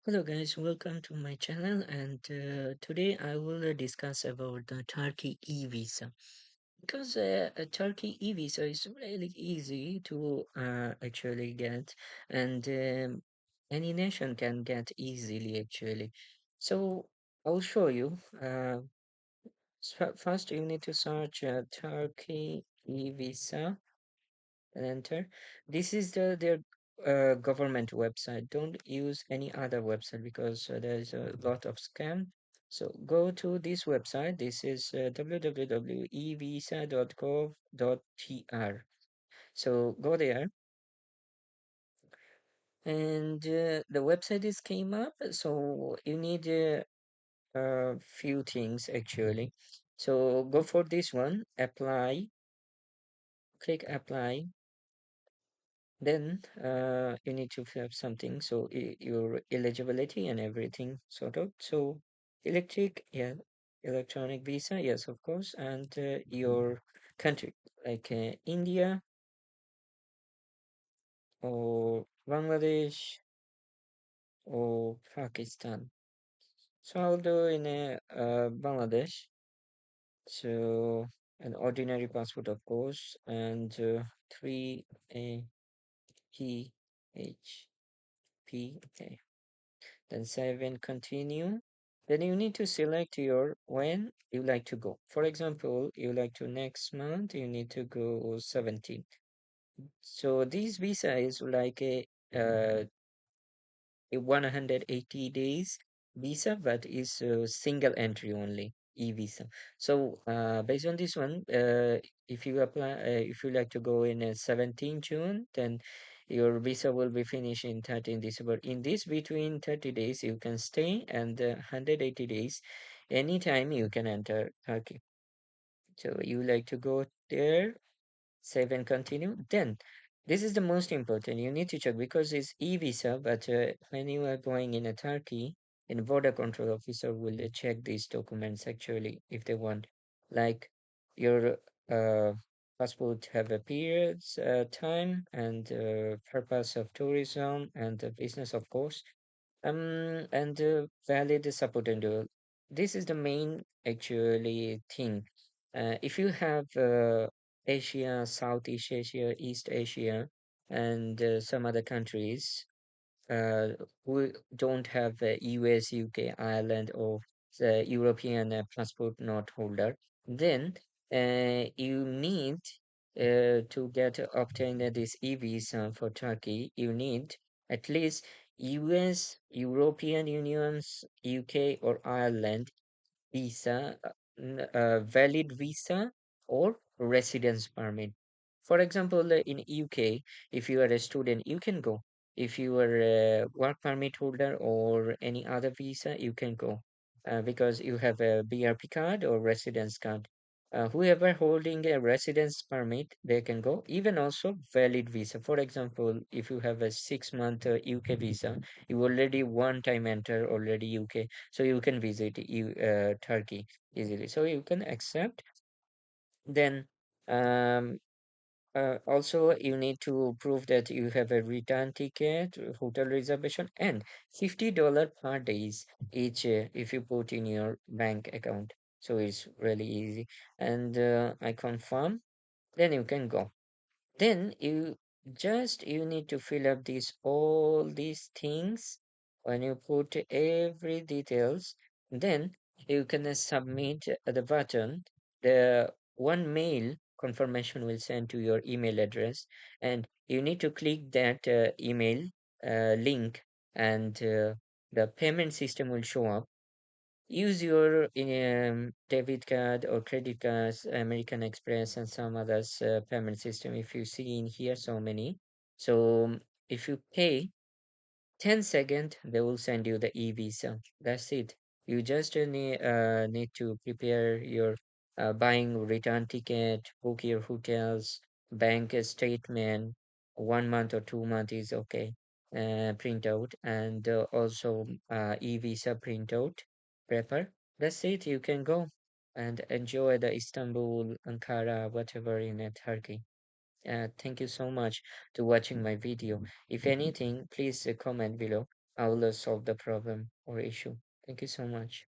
Hello guys, welcome to my channel and today I will discuss about the Turkey e-visa because a Turkey e-visa is really easy to actually get and any nation can get easily actually. So I'll show you. First you need to search Turkey e-visa and enter. This is their government website. Don't use any other website because there's a lot of scam. So go to this website. This is www.evisa.gov.tr. So go there, and the website is came up. So you need a few things actually. So go for this one. Apply. Click apply. Then you need to fill up something, so your eligibility and everything sort of. So electronic visa, yes, of course, and your country, like India or Bangladesh or Pakistan. So I'll do in Bangladesh. So an ordinary passport, of course, and 3 APHPA. Then save and continue. Then you need to select your when you like to go. For example, you like to next month, you need to go 17. So this visa is like a 180 days visa, but is a single entry only e-visa. So based on this one, if you apply, if you like to go in 17 June, then your visa will be finished in 13 December. In this between 30 days, you can stay, and 180 days, anytime you can enter Turkey. So you like to go there, save and continue. Then this is the most important. You need to check because it's e-visa, but when you are going in a Turkey, in border control officer will check these documents actually if they want, like your uh, passport have a periods time and purpose of tourism and business of course, and valid support and all. This is the main actually thing. If you have Asia, Southeast Asia, East Asia, and some other countries who don't have US, UK, Ireland, or the European passport not holder, then you need to get obtain this e-visa for Turkey. You need at least US, European Unions, UK, or Ireland visa, valid visa or residence permit. For example, in UK, if you are a student, you can go. If you are a work permit holder or any other visa, you can go because you have a BRP card or residence card. Whoever holding a residence permit, they can go. Even also valid visa. For example, if you have a 6 month UK visa, you already one time enter already UK, so you can visit Turkey easily. So you can accept. Then um, also, you need to prove that you have a return ticket, hotel reservation, and $50 per days each if you put in your bank account. So it's really easy. And I confirm, then you can go. Then you need to fill up these all these things. When you put every details, then you can submit at the button. The one mail confirmation will send to your email address, and you need to click that email link, and the payment system will show up. Use your debit card or credit cards, American Express, and some others payment system. If you see in here so many, so if you pay 10 seconds, they will send you the e-visa. That's it. You just need to prepare your buying return ticket, book your hotels, bank statement, 1 month or 2 month is okay. Print out and also e-visa printout, prepare. That's it. You can go and enjoy the Istanbul, Ankara, whatever in Turkey. Thank you so much to watching my video. If anything, please comment below. I will solve the problem or issue. Thank you so much.